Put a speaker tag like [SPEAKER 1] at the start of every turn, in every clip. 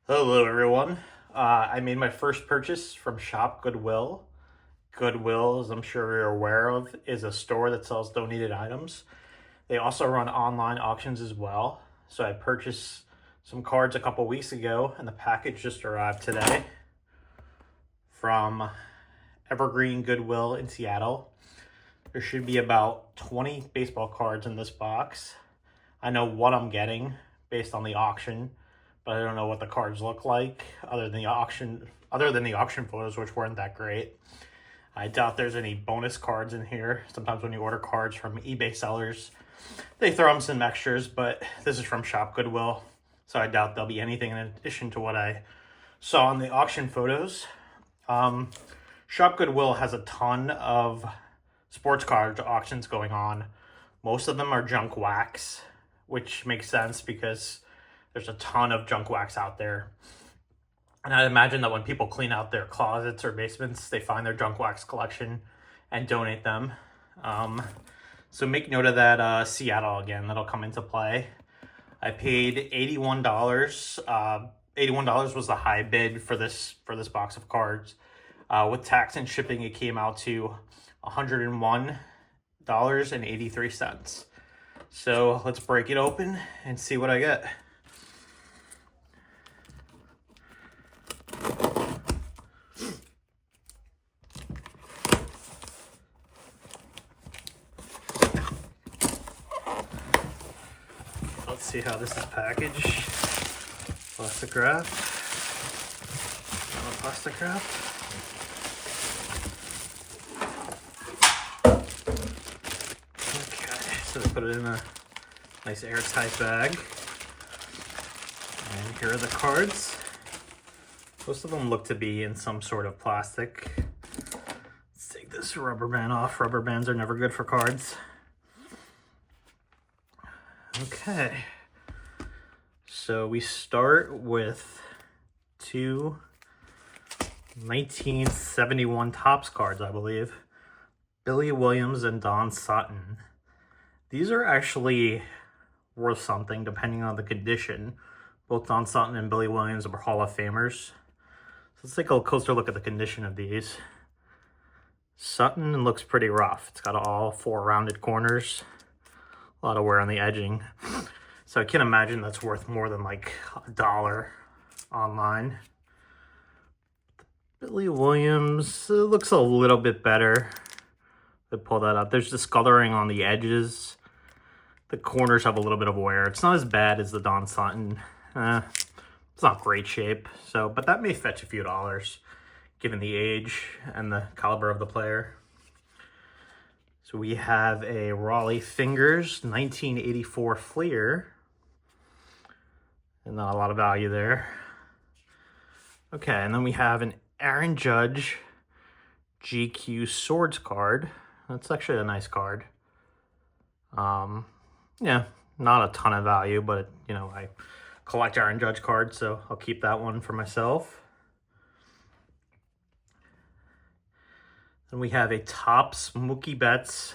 [SPEAKER 1] Hello, everyone. I made my first purchase from Shop Goodwill. Goodwill, as I'm sure you're aware of, is a store that sells donated items. They also run online auctions as well. So I purchased some cards a couple weeks ago, and the package just arrived today from Evergreen Goodwill in Seattle. There should be about 20 baseball cards in this box. I know what I'm getting based on the auction, but I don't know what the cards look like other than the auction photos, which weren't that great. I doubt there's any bonus cards in here. Sometimes when you order cards from eBay sellers, they throw them some extras, but this is from Shop Goodwill, so I doubt there'll be anything in addition to what I saw in the auction photos. Shop Goodwill has a ton of sports card auctions going on. Most of them are junk wax, which makes sense because there's a ton of junk wax out there. And I imagine that when people clean out their closets or basements, they find their junk wax collection and donate them. So make note of that Seattle again, that'll come into play. I paid $81. $81 was the high bid for this box of cards. With tax and shipping, it came out to $101.83. So let's break it open and see what I get. Let's see how this is packaged. Plastic wrap. More plastic wrap. Okay, so they put it in a nice airtight bag. And here are the cards. Most of them look to be in some sort of plastic. Let's take this rubber band off. Rubber bands are never good for cards. Okay. So we start with two 1971 Topps cards, I believe. Billy Williams and Don Sutton. These are actually worth something depending on the condition. Both Don Sutton and Billy Williams are Hall of Famers. So let's take a closer look at the condition of these. Sutton looks pretty rough. It's got all four rounded corners. A lot of wear on the edging. So I can imagine that's worth more than like $1 online. Billy Williams looks a little bit better. They pull that up. There's discoloring on the edges. The corners have a little bit of wear. It's not as bad as the Don Sutton. It's not great shape. So, but that may fetch a few dollars, given the age and the caliber of the player. So we have a Raleigh Fingers 1984 Fleer. And not a lot of value there. Okay, and then we have an Aaron Judge GQ Swords card. That's actually a nice card. Yeah, not a ton of value, but you know, I collect Aaron Judge cards, so I'll keep that one for myself. Then we have a Topps Mookie Betts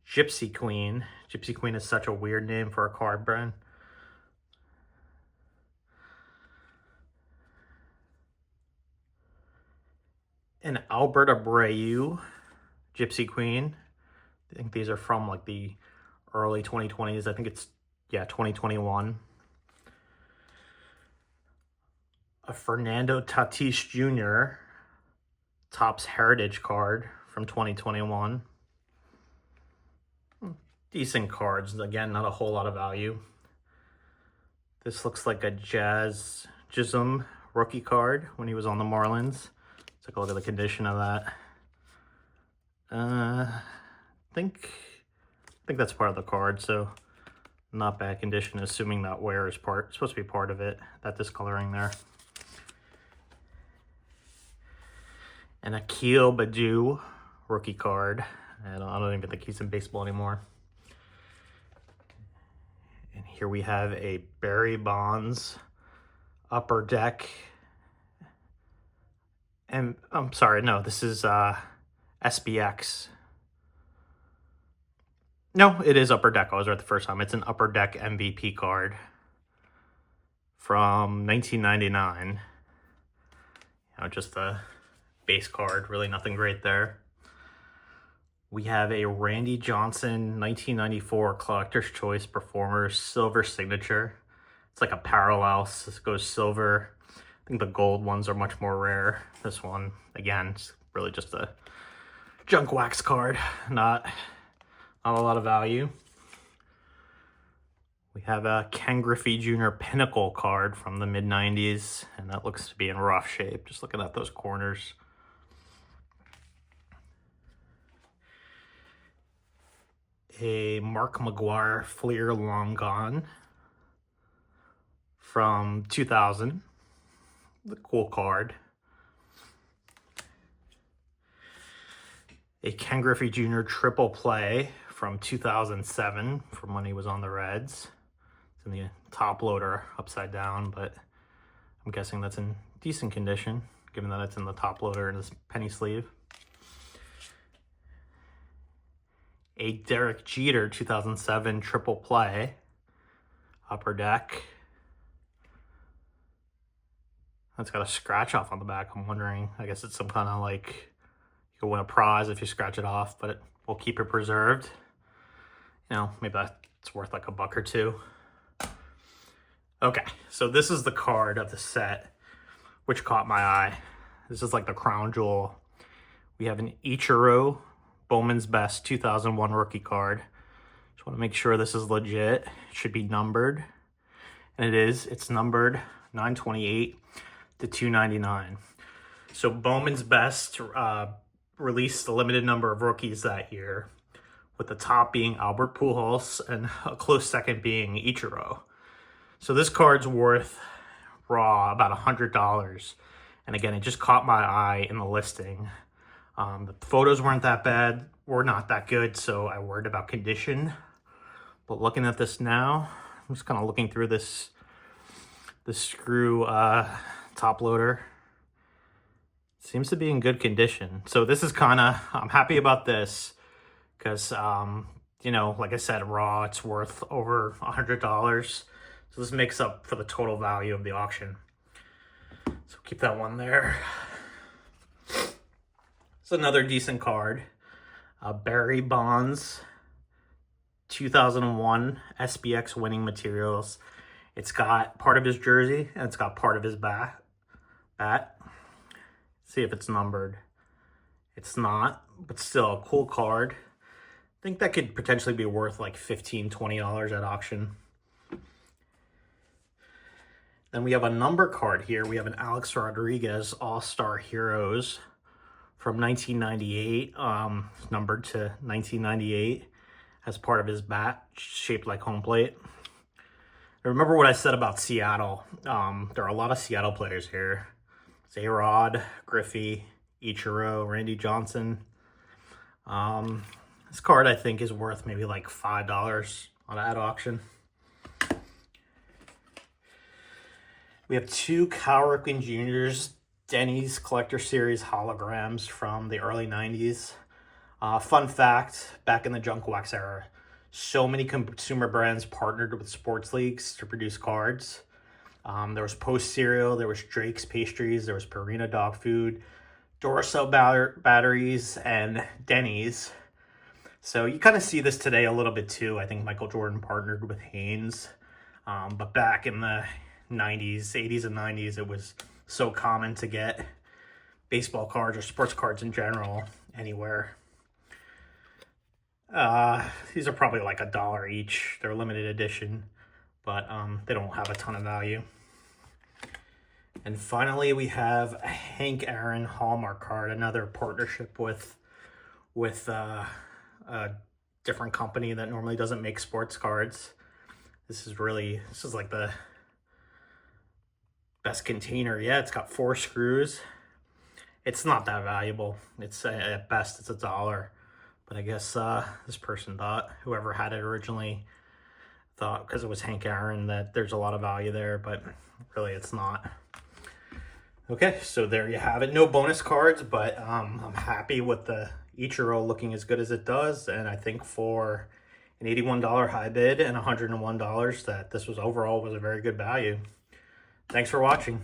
[SPEAKER 1] Gypsy Queen. Gypsy Queen is such a weird name for a card brand. An Albert Abreu Gypsy Queen. I think these are from like the early 2020s. I think it's, yeah, 2021. A Fernando Tatis Jr. Topps Heritage card from 2021. Decent cards. Again, not a whole lot of value. This looks like a Jazz Chisholm rookie card when he was on the Marlins. Take a look at the condition of that. I think that's part of the card, so not bad condition, assuming that wear is supposed to be part of it, that discoloring there. And Akil Baddoo rookie card. I don't even think he's in baseball anymore. And here we have a Barry Bonds Upper Deck. And I'm sorry, no, this is SBX. No, it is Upper Deck. I was right the first time. It's an Upper Deck MVP card from 1999. Just a base card, really nothing great there. We have a Randy Johnson 1994 Collector's Choice Performers Silver Signature. It's like a parallel, this goes silver. I think the gold ones are much more rare. This one, again, it's really just a junk wax card, not a lot of value. We have a Ken Griffey Jr. Pinnacle card from the mid-90s, and that looks to be in rough shape, just looking at those corners. A Mark McGuire Fleer Long Gone from 2000. The cool card. A Ken Griffey Jr. Triple Play from 2007 from when he was on the Reds. It's in the top loader upside down, but I'm guessing that's in decent condition, given that it's in the top loader in this penny sleeve. A Derek Jeter 2007 Triple Play, upper deck. That's got a scratch off on the back. I'm wondering, I guess it's some kind of like, you could win a prize if you scratch it off, but we'll keep it preserved. Maybe that's worth like $1 or $2. Okay, so this is the card of the set, which caught my eye. This is like the crown jewel. We have an Ichiro Bowman's Best 2001 rookie card. Just want to make sure this is legit. It should be numbered, and it is. It's numbered 928 to 299. So Bowman's Best released a limited number of rookies that year, with the top being Albert Pujols and a close second being Ichiro. So this card's worth raw about $100. And again, it just caught my eye in the listing. The photos weren't that bad, were not that good, so I worried about condition. But looking at this now, I'm just kind of looking through this screw top loader. Seems to be in good condition. So this is I'm happy about this because, like I said, raw, it's worth over $100. So this makes up for the total value of the auction. So keep that one there. It's another decent card. Barry Bonds 2001 SPX winning materials. It's got part of his jersey and it's got part of his bat. See if it's numbered. It's not, but still a cool card. I think that could potentially be worth like $15, $20 at auction. Then we have a number card here. We have an Alex Rodriguez All-Star Heroes from 1998, numbered to 1998 as part of his bat, shaped like home plate. I remember what I said about Seattle. There are a lot of Seattle players here. A-Rod, Griffey, Ichiro, Randy Johnson. This card, I think, is worth maybe like $5 on ad auction. We have two Cal Ripken Jr.'s Denny's Collector Series holograms from the early 90s. Fun fact, back in the junk wax era, so many consumer brands partnered with sports leagues to produce cards. There was Post Cereal, there was Drake's Pastries, there was Purina Dog Food, Duracell batteries, and Denny's. So you kind of see this today a little bit too. I think Michael Jordan partnered with Hanes. But back in the 80s and 90s, it was so common to get baseball cards or sports cards in general anywhere. These are probably like $1 each. They're limited edition, but they don't have a ton of value. And finally, we have a Hank Aaron Hallmark card, another partnership with a different company that normally doesn't make sports cards. This is like the best container. Yeah, it's got 4 screws. It's not that valuable. It's at best it's $1. But I guess this person thought, whoever had it originally thought, because it was Hank Aaron, that there's a lot of value there, but really it's not. Okay, so there you have it. No bonus cards, but I'm happy with the Ichiro looking as good as it does, and I think for an $81 high bid and $101 that this was overall was a very good value. Thanks for watching.